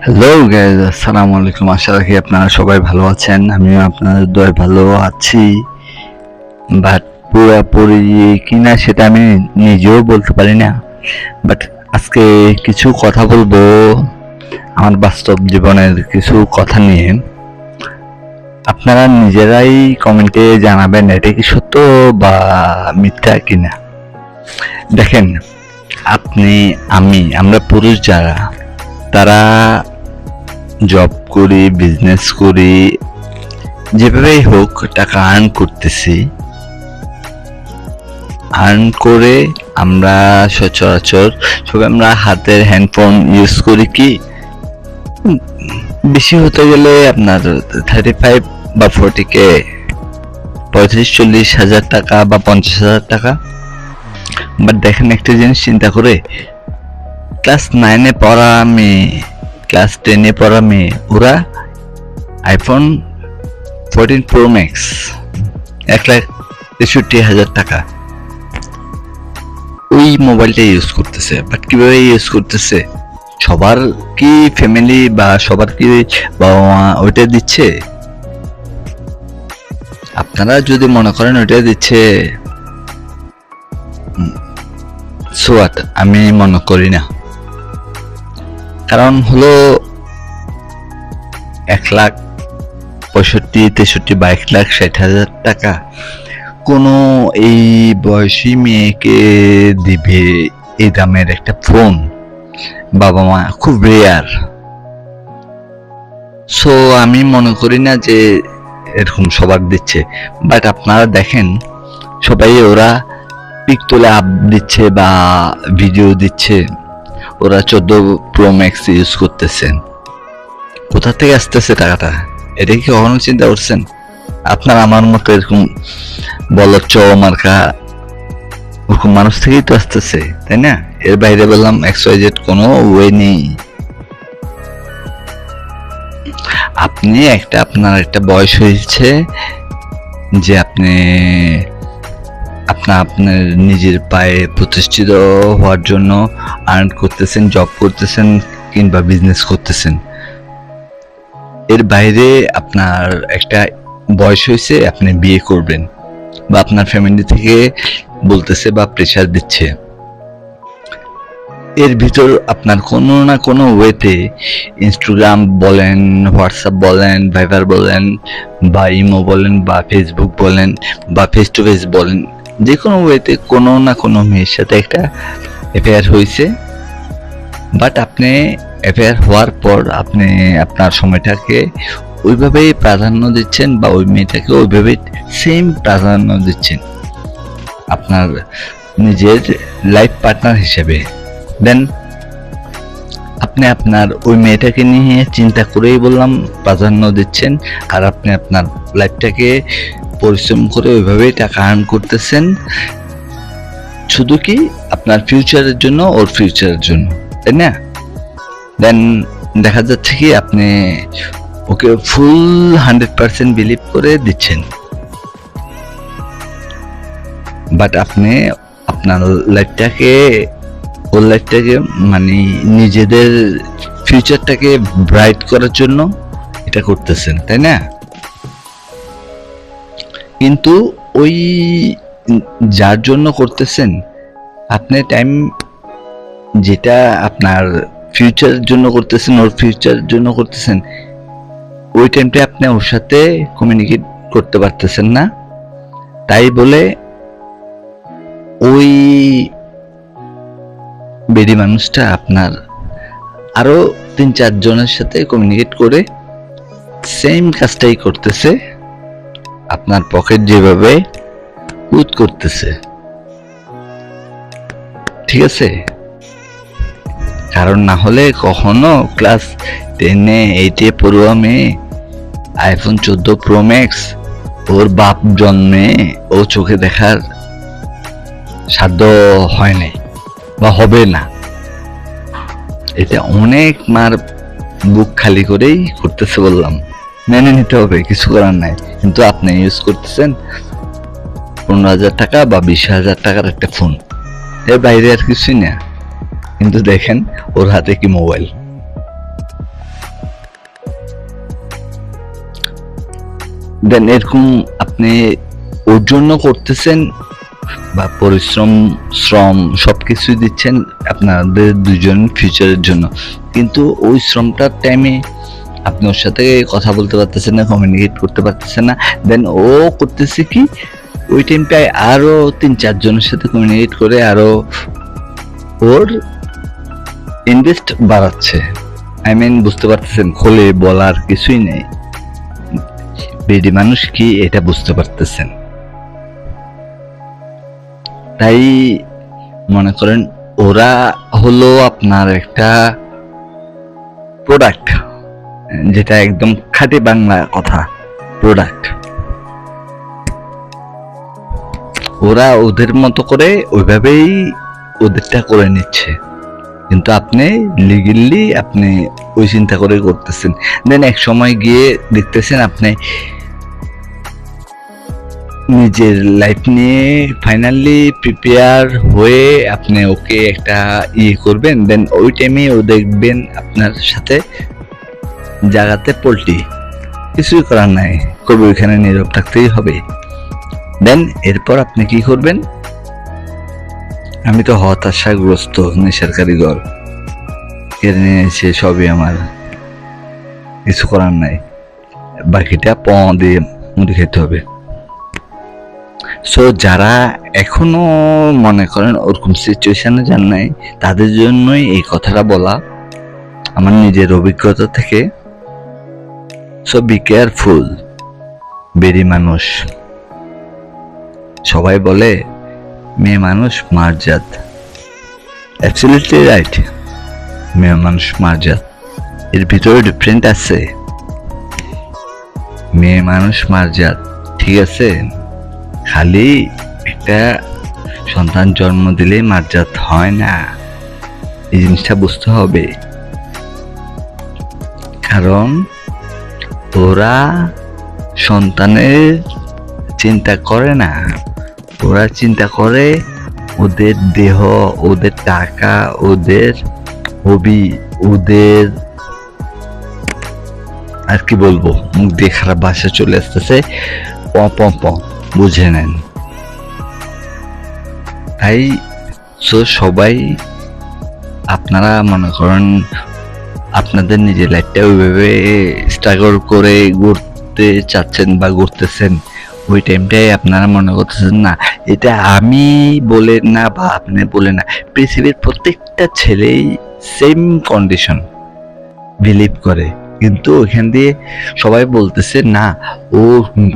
Hello guys, আসসালামু আলাইকুম। আশা রাখি আপনারা সবাই ভালো আছেন। আমিও আপনাদের দয়ায় ভালো আছি, বাট পুরোপুরি কিনা সেটা আমি নিজেও বলতে পারি না। বাট আজকে কিছু কথা বলবো আমার বাস্তব জীবনের কিছু কথা নিয়ে। আপনারা নিজেরাই কমেন্টে জানাবেন এটা কি সত্য বা মিথ্যা কিনা। দেখেন, আপনি, আমরা পুরুষ যারা, তারা জব করি, বিজনেস করি, যেভাবেই হোক টাকা আর্ন করতেছি। আর্ন করে আমরা সচরাচর সবাই আমরা হাতের হ্যান্ডফোন ইউজ করি। কি বেশি হতে গেলে আপনার 35 বা 40K, 35-40 হাজার টাকা বা 50,000 টাকা। বাট দেখেন, একটা জিনিস চিন্তা করে, ক্লাস 9-এ পড়া মেয়ে, ক্লাস 10-এ পড়া মেয়ে, ওরা আইফোন 14 প্রো ম্যাক্স 1,63,000 টাকা ওই মোবাইলটা ইউজ করতেছে। বাট কিভাবে ইউজ করতেছে? সবার কি ফ্যামিলি বা সবার কি বাবা মা ওইটা দিচ্ছে? আপনারা যদি মনে করেন ওইটা দিচ্ছে, সোয়াট, আমি মনে করি না। কারণ হলো 1,65,63 বা 1,60,000 টাকা কোনো এই বয়সী মেয়েকে দিবে এই দামের একটা ফোন? বাবা মা খুব রেয়ার। সো আমি মনে করি না যে এরকম সবার দিচ্ছে। বাট আপনারা দেখেন, সবাই ওরা পিক তুলে আপ দিচ্ছে বা ভিডিও দিচ্ছে, ওরা 14 প্রো ম্যাক্স ইউজ করতেছেন। কোথা থেকে আসতেছে টাকাটা? এটা কি কখনো চিন্তা করছেন? আপনার আমার মতো এরকম বলদ মার্কা ওরকম মানুষ থেকেই তো আসতেছে, তাই না? এর বাইরে বললাম XYZ কোনো ওয়ে নেই। আপনি আপনার একটা বয়স হয়েছে যে আপনি আপনার নিজের পায়ে প্রতিষ্ঠিত হওয়ার জন্য আর্ন করতেছেন, জব করতেছেন কিংবা বিজনেস করতেছেন। এর বাইরে আপনার একটা বয়স হয়েছে আপনি বিয়ে করবেন, বা আপনার ফ্যামিলি থেকে বলতেছে বা প্রেশার দিচ্ছে। এর ভিতর আপনার কোনো না কোনো ওয়েতে, ইনস্টাগ্রাম বলেন, হোয়াটসঅ্যাপ বলেন, ভাইবার বলেন, বা ইমো বলেন, বা ফেসবুক বলেন, বা ফেস টু ফেস বলেন, যে কোনো ওয়েতে কোনো না কোনো মেয়ের সাথে একটা অ্যাফেয়ার হয়েছে। বাট আপনি অ্যাফেয়ার হওয়ার পর আপনি আপনার সময়টাকে ওইভাবেই প্রাধান্য দিচ্ছেন, বা ওই মেয়েটাকে ওইভাবেই সেম প্রাধান্য দিচ্ছেন আপনার নিজের লাইফ পার্টনার হিসেবে। দেন আপনি আপনার ওই মেয়েটাকে নিয়ে চিন্তা করেই বললাম প্রাধান্য দিচ্ছেন, আর আপনি আপনার লাইফটাকে পরিশ্রম করে ওইভাবেই টাকা আর্ন করতেছেন, শুধু কি আপনার ফিউচারের জন্য, ওর ফিউচারের জন্য, তাই না? দেন দেখা যাচ্ছে কি আপনি ওকে ফুল 100% বিলিভ করে দিচ্ছেন। বাট আপনি আপনার লাইফটাকে, ওর লাইফটাকে, মানে নিজেদের ফিউচারটাকে ব্রাইট করার জন্য এটা করতেছেন, তাই না? কিন্তু ওই যার জন্য করতেছেন, আপনি টাইম যেটা আপনার ফিউচারের জন্য করতেছেন, ওর ফিউচারের জন্য করতেছেন, ওই টাইমটা আপনি ওর সাথে কমিউনিকেট করতে পারতেছেন না। তাই বলে ওই বেডি মানুষটা আপনার আরো 3-4 জনের সাথে কমিউনিকেট করে সেম কাজটাই করতেছে, আপনার পকেট যেভাবে উত করতেছে। ঠিক আছে? কারণ না হলে কখনো ক্লাস 10-এ 8-এ পড়ুয়া মেয়ে আইফোন 14 প্রো ম্যাক্স ওর বাপ জন্মে ও চোখে দেখার সাধ্য হয় নাই বা হবে না। এটা অনেক মার বুক খালি করেই করতেছে, বললাম, মেনে নিতে হবে, কিছু করার নাই। কিন্তু আপনি ইউজ করতেছেন 15,000 টাকা বা 20,000 টাকার একটা ফোন, এর বাইরে আর কিছুই না। কিন্তু দেখেন ওর হাতে কি মোবাইল। দেন এরকম আপনি ওর জন্য করতেছেন বা শ্রম সবকিছুই দিচ্ছেন আপনাদের দুজন ফিউচারের জন্য, কিন্তু ওই শ্রমটার টাইমে আপনি ওর সাথে কথা বলতে পারতেছেন না, কমিউনিকেট করতে পারতেছেন না। দেন ও করতেছে কি, ওই টাইমটায় আরো 3-4 জনের সাথে কমিউনিকেট করে আরো ওর ইনভেস্ট বাড়াচ্ছে। বুঝতে পারতেছেন, খোলে বলার কিছুই নেই। বেডি মানুষ কি এটা বুঝতে পারতেছেন। তাই মনে করেন ওরা হলো আপনার একটা প্রোডাক্ট, যেটা একদম খাঁটি বাংলা কথা, প্রোডাক্ট। ওরা ওদের মতো করে ওইভাবেই ওদেরটা করে নিচ্ছে, কিন্তু আপনি লিগেলি আপনি ওই চিন্তা করে করতেছেন। দেন এক সময় গিয়ে দেখতেছেন আপনি নিজের লাইফ নিয়ে ফাইনালি প্রিপেয়ার হয়ে আপনি ওকে একটা করবেন। দেন ওই টাইমে ও দেখবেন আপনার সাথে জায়গাতে পোল্ট্রি, কিছুই করার নাই, করবে ওইখানে নীরব থাকতেই হবে। দেন এরপর আপনি কি করবেন, আমি তো হতাশাগ্রস্ত, নেশার কারিগর, কেড়ে নিয়েছে সবই আমার, কিছু করার নাই, বাকিটা দিয়ে মুড়ি খেতে হবে। সো যারা এখনো মনে করেন ওরকম সিচুয়েশনে যান নাই, তাদের জন্যই এই কথাটা বলা আমার নিজের অভিজ্ঞতা থেকে। So be careful. বেরি মানুষ, সবাই বলে মেয়ে মানুষ মারজাত, অ্যাবসলিউটলি রাইট, মেয়ে মানুষ মারজাত, এর ভিতরে ডিফারেন্ট আছে। মেয়ে মানুষ মারজাত ঠিক আছে, খালি একটা সন্তান জন্ম দিলে মারজাত হয় না, এই জিনিসটা বুঝতে হবে। কারণ ওরা সন্তানের চিন্তা করে না, ওরা চিন্তা করে ওদের দেহ, ওদের টাকা, ওদের হবি, ওদের আর কি বলবো, মুখ দিয়ে খারাপ ভাষা চলে আসতেছে, বুঝে নেন। তাই সবাই আপনারা মনে করেন আপনাদের নিজের লাইফটা ওইভাবে স্ট্রাগল করে ঘুরতে চাচ্ছেন বা ঘুরতেছেন, ওই টাইমটাই আপনারা মনে করতেছেন না এটা আমি বলে না বা আপনি বলে না, পৃথিবীর প্রত্যেকটা ছেলেই সেম কন্ডিশন বিলিভ করে, কিন্তু ওইখান দিয়ে সবাই বলতেছে না ও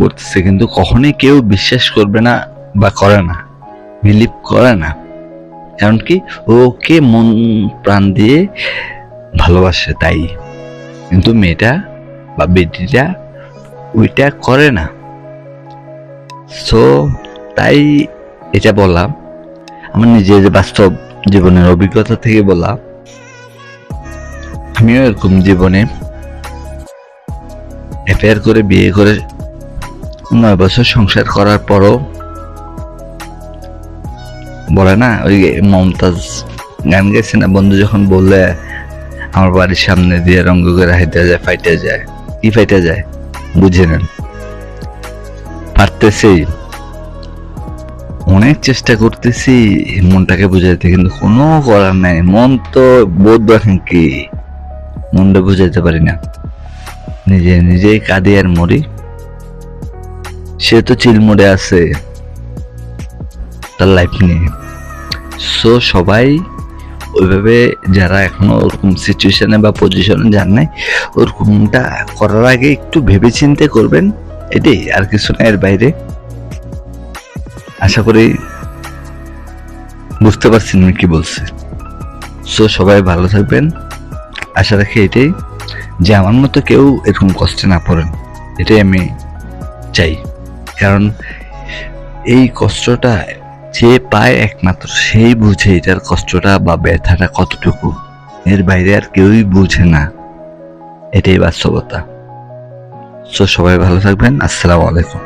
করতেছে, কিন্তু কখনোই কেউ বিশ্বাস করবে না বা করে না, বিলিভ করে না। কারণ কি, ওকে মন প্রাণ দিয়ে ভালোবাসে তাই, কিন্তু মেয়েটা বা বেটিটা ওইটা করে না। সো তাই এটা বললাম, আমার নিজের বাস্তব জীবনের অভিজ্ঞতা থেকে বলা। আমিও এরকম জীবনে অ্যাফেয়ার করে বিয়ে করে 9 বছর সংসার করার পরও বলে না, ওই মমতাজ গান গেছে না, বন্ধু যখন বললে আমার বাড়ির সামনে দিয়ে রঙ্গ করে হাইতে যায়, ফাইটে যায়, কি ফাইটে যায় বুঝে নেন। পারতেছি, অনেক চেষ্টা করতেছি মনটাকে বুঝাইতে, কিন্তু কোনো করার নাই, মন তো বোধ রাখেন কি, মনটা বুঝাইতে পারি না, নিজেই কাঁদি আর মরি। সে তো চিলমুড়ে আছে তার লাইফ নিয়ে। সো সবাই ওইভাবে যারা এখনো ওরকম সিচুয়েশনে বা পজিশনে যান নাই, ওরকমটা করার আগে একটু ভেবে চিন্তে করবেন, এটাই, আর কিছু না এর বাইরে। আশা করি বুঝতে পারছেন আমি কি বলছি। সো সবাই ভালো থাকবেন, আশা রাখি এটাই, যে আমার মতো কেউ এরকম কষ্টে না পড়েন, এটাই আমি চাই। কারণ এই কষ্টটা যে পায় একমাত্র সেই বুঝে এটার কষ্টটা বা ব্যথাটা কতটুকু, এর বাইরে আর কেউই বুঝে না, এটাই বাস্তবতা। সো সবাই ভালো থাকবেন, আসসালামু আলাইকুম।